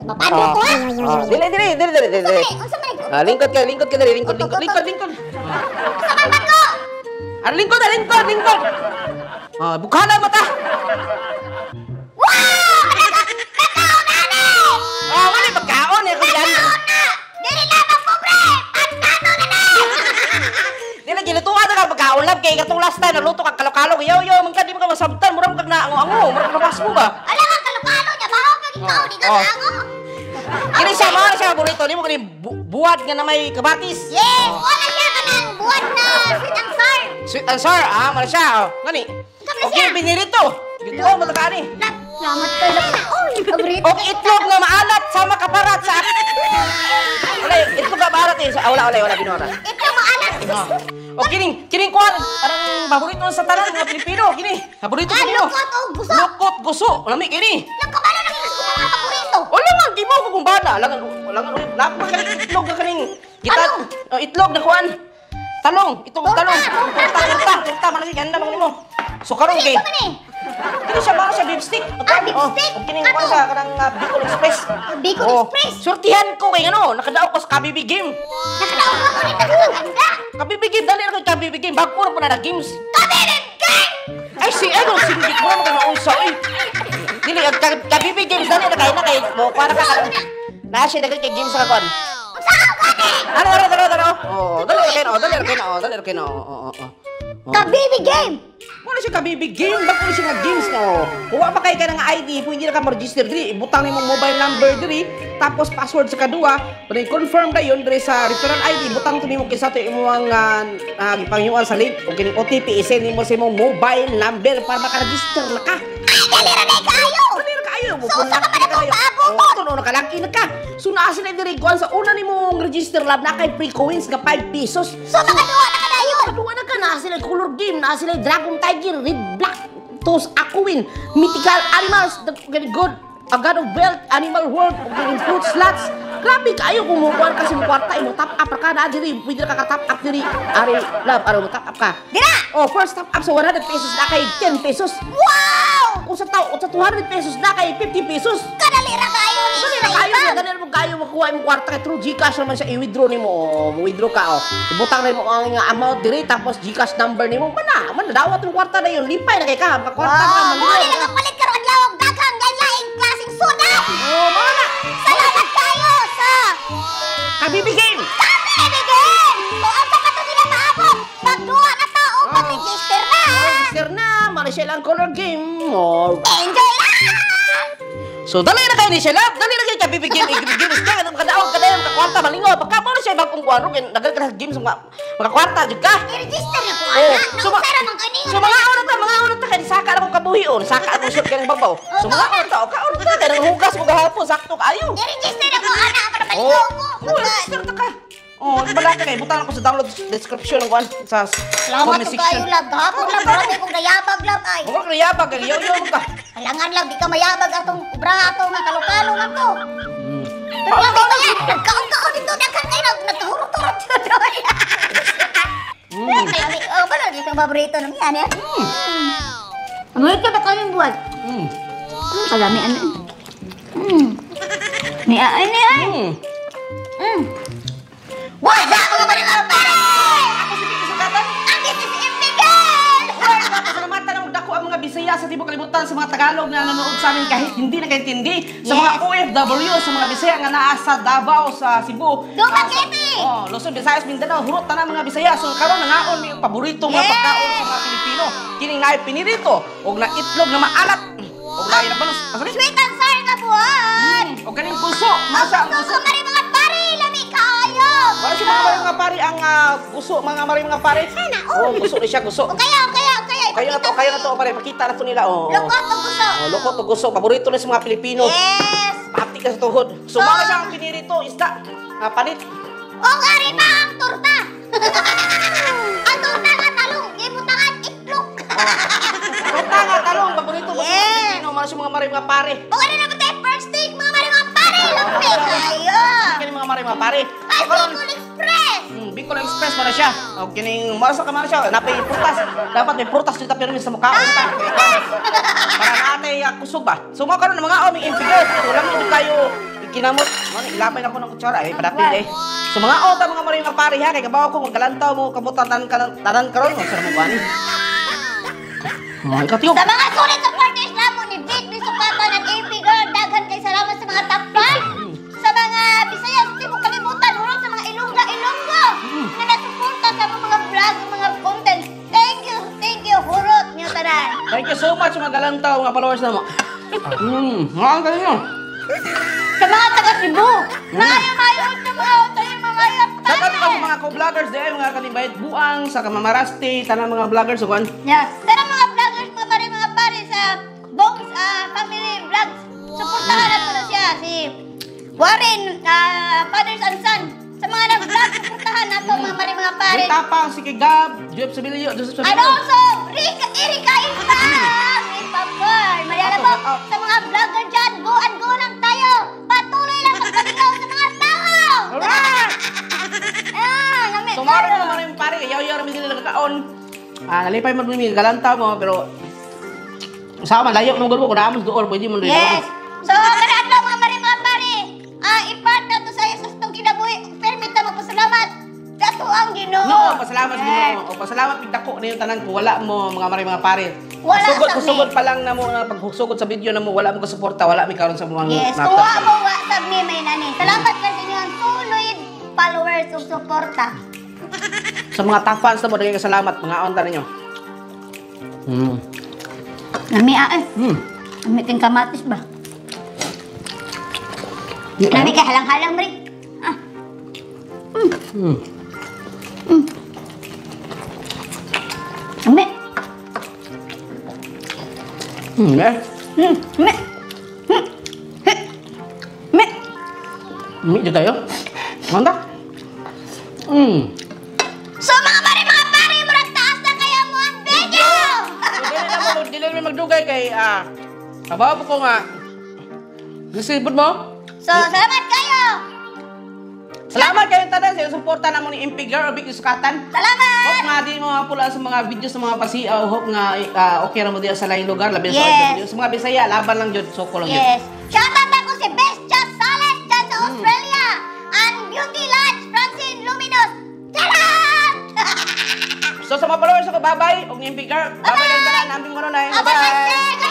Mapado ko ha. Dili. Lingkod ka dali, lingkod. Saman ba ko? Lingkod. Bukhanan mo ta. Wow! Nakaon na ni! Wala magkaon eh, kuyan. Nakaon na! Dili na magpobre! At ano na na! Dili, gilutuan na ka magkaon lang. Kaya katong last time, naluto ka kalok-kalok. Yo, man ka, di mo ka masabtan. Murang kag naango-ango. Murang nabas mo ba? Alam nga, kalukalo niya. Bahaw ka ikaw. Di ka nango. Kini siya, mga siya, burrito. Di mo kani buwad nga na may kabatis. Yes! Wala siya ka ng buwan na sweet and sour. Sweet and sour, mara siya. Ngani? Okay, binirito. Gito, mataka ni. Salamat kayo. Uy, paborito. Okay, itlog na maalat sama kaparat sa akin. Wala, itlog na maalat eh. Wala, binora. Ito maalat. O, kining kuhan. Parang paborito sa tanan ng mga Pilipino. Kini, paborito Pilipino. Lukot o gusto. Lukot, gusto. Lami, kini. Nagkabalo na gusto ko mga paborito. Wala man, di mo ko kung bana. Lakman ka ng itlog na kaning. Itlog na kuhan. Talong, itong talong. Turta, malaki. Ganda mga mo. So, karong kay. Ito man eh. Kini siya ba siya beef stick? Beef stick? O kining kuhan sa kanang Bicol Express. Bicol Express? Sortihan ko kay ano, nakadaog ko sa Kabibi Game. Nakataon ko ulit na ganda. Kabibi Game, dali na kay Kabibi Game. Bago na po na games. Kabibig game! Ay, sindik mo naman ka na unsa, eh. Dili, Kabibi Games, dali na kay mo, kuha na ka ka. Nasa na kay games sa kakuan. Saan ka ni? Ano? Dali na kay na. Kabibig game! Wala siya Kabibi Game, bago siya nga games no. Huwag pa kayo ka ng ID, kung hindi na ka ma-register diri, ibutang na yung mobile number diri, tapos password sa kadua, pero confirm na yun diri sa referral ID, butang to nimo kisa to imong gipangyuan sa link, o kining OTP, isend nimo sa imong mobile number para maka-register na ka. Ay, dali na kayo! So, sa ka man itong bago mo? Ito na nakalaki na ka. So, naasin na diri kuhan sa una nimong register lab na kay free coins nga 5 pesos. So, makaduwa na ka na yun! Kaduwa na ka, nasa sila color game, nasa sila Dragon Tiger, Red Black, Toast Aquin, Mythical Animals, The Good, A God of Wealth, Animal World, Fruit Slots. Grabe kayo kung mukuhan kasi mo kwarta, mo tap up ka na diri, pwede ka tap up diri. Ari, love, mo tap up ka. Dira! Oh, first tap up sa 100 pesos na kay 10 pesos. Wow! Kung sa 200 pesos na kay 50 pesos. Kadalira kayo ni Dali mo kayo makuha yung kwarta kay through GCash naman siya i-withdraw nimo. Mo-withdraw ka ibutang na mo ang amount diri tapos GCash number nimo. Man dawat yung kwarta na yun. Lipay na kay ka. Kwarta ka man. Muli lang ang palit karon adlaw daghang ganyaing klaseng soda. Oh, mga na. Salamat kayo sa Kabibi Game. Kabibig game! So, asa ka to sila maabot? Magduwa na to o mag-register na! Register na. Marshall ang color game. Alright. Enjoy lang! So, dali na kayo ni Sheila. Dali na kayo Kabibi Game. Kabibi Game. Kaya ganun kadaog ka na yung kakwarta malingaw. Pagka mo na siya bagong kwaro. Nagal ka na games mga kwarta. Diyod ka. I-register na po, Oh, anak. so Nausara mang kaningan. So mga oras ta kay saka na kong kabuhion, saka ang shot ka ng babaw. So mga oras ta, kaon ka kay nang hugas mo gahapon, sakto kaayo. I-register na po, anak. Para Oh, maligaw ko. register ta ka. Oh, bala ka kay butang ako sa download description ng kwan sa Salamat comment ko section. kayo, lab. Gahapon lang, marami kong gayabag, lab, ay. Huwag na yabag, yaw-yaw mo ka. Halangan lang, di ka mayabag atong brato nga kalokalo lang ko. Pero lang dito yan, nagkaon-kaon dito, dakan kayo, nagkahurot-hurot dito. Oh, paano dito ang paborito ng yan, eh? Ano ito ba kaming buwan? Kalami, ano? Ni ay, ni ay. What's up, mga marimang pare? Ako si Vicky Sugatan. Ang ito si Miguel! Well, pasalamatan ang dako ang mga Bisaya sa Tibok Kalibutan sa mga Tagalog na nanonood sa amin kahit hindi nakaintindi. Sa mga OFW, sa mga Bisaya nga naa sa Davao, sa Cebu. Dumac City! Oh, Luzon, Visayas, Mindanao, hurot na mga Bisaya. So karon nangaon mi yung paborito nga pagkaon sa mga Pilipino. Kining naay pinirito og na itlog na maalat. Og naay na banos. Asali? Sweet and sour ka buwan! Og kaning puso, masa ang Ang puso. gusto mga pare, lami kayo! Wala si mga pari ang puso, mga pare. Sana, Oh, puso ni siya, puso. O kaya, Kayo na to, pare, makita na to nila. Oh. Lukot ang gusto! Oh, lokot og gusto, paborito na sa mga Pilipino. Yes! Pati ka sa tuhod. Sumama siya ang pinirito, isda. Panit. O gari pa ang torta! Ang torta nga talong, ibutangan itlog! Torta nga talong, paborito mo sa mga Yes. Pilipino, mga sa mga pare. O gari na ba tayo first take, mga marimang pare, lami kayo! Kini mga pare. Ay, Bicol Express! Bicol Express para siya. O kining masa ka man siya, napay prutas. Dapat may prutas dito pero sa mukha ta. Para naatay kusog ba. So mo karon mga aming infigure. Wala mo kayo kinamot. Ano, ilapay na ko ng kutsara eh, padapil eh. So mga ota mga maring mga pare ha, kay kabaw ko magkalantaw mo kabutan tanan karon mo sa mo gani. Oh, ikatiyo. Sa mga sulit supporters namon ni Big Bisukatan at AP Girl, daghan kay salamat sa mga takpan. Sa mga Bisaya, hindi mo kalimutan, hurot sa mga Ilongga na nasuporta sa mga vlog, mga content. Thank you, hurot niyo tanan. Thank you so much mga galantaw mga followers na mo. Mga kanyo. Sa mga taga-Cebu, mayo sa mga tayo mga Sa mga co-vloggers dahil mga kanibait buang sa Kamamaraste, tanang mga vloggers ukan. Yes. Tara mga vloggers, mga pare sa Bongs Family Vlogs. Suportahan nato na siya si Warren Fathers and Son. Sa mga nag-vlog, suportahan nato mga pare. May tapang si Kigab, Joseph Sabilio, And also, Erika Isa! May papar. Mayala po, sa mga vlogger dyan, go lang tayo. Patuloy lang magpaginaw sa mga tao. Alright! Namit Tumara naman yung pare, yaw-yaw namin sila nagkakaon. Nalipay mo namin galantaw mo, pero sama, layo ng grupo, kung naman doon, pwede mo rin. Yes. So, karaan lang mga pare. I-part na to sa itong kinabuhi. Permit na magpasalamat. Dato ang Ginoo. No, pasalamat Ginoo. O pasalamat pigdako na yung tanan ko wala mo mga pare. Wala sa Kusugod pa lang na mo na pagsugod sa video na mo wala mo ko suporta, wala mi karon sa mga Yes, kuha mo WhatsApp ni may nani. Salamat sa inyong tuloy followers ug suporta. Sa mga top fans na mo dagay salamat mga on ta ninyo. Nami Nami ting kamatis ba? Nami kay halang-halang rin. Nami. Mi jud tayo. Manda. So mga pare, murag taas na kaya mo ang video. Dili na magdugay kay abaw ko nga. Gisipod mo? So salamat kayo. Salamat kayo tanan sa suporta namo ni MP Girl Big Bisukatan. Salamat. Hope nga din mga pula sa mga videos sa mga pasiaw. Hope nga okay ra mo diya sa lain lugar labi sa Yes. sa mga Bisaya laban lang jud soko lang jud. Yes. Shoutout ako si Best Just Sales dyan sa Australia. And Beauty Lodge, Francine Luminos. Charot! So sa mga followers ako, bye-bye. Og ni MP Girl, bye-bye lang tanan. Amping mo na. Bye-bye!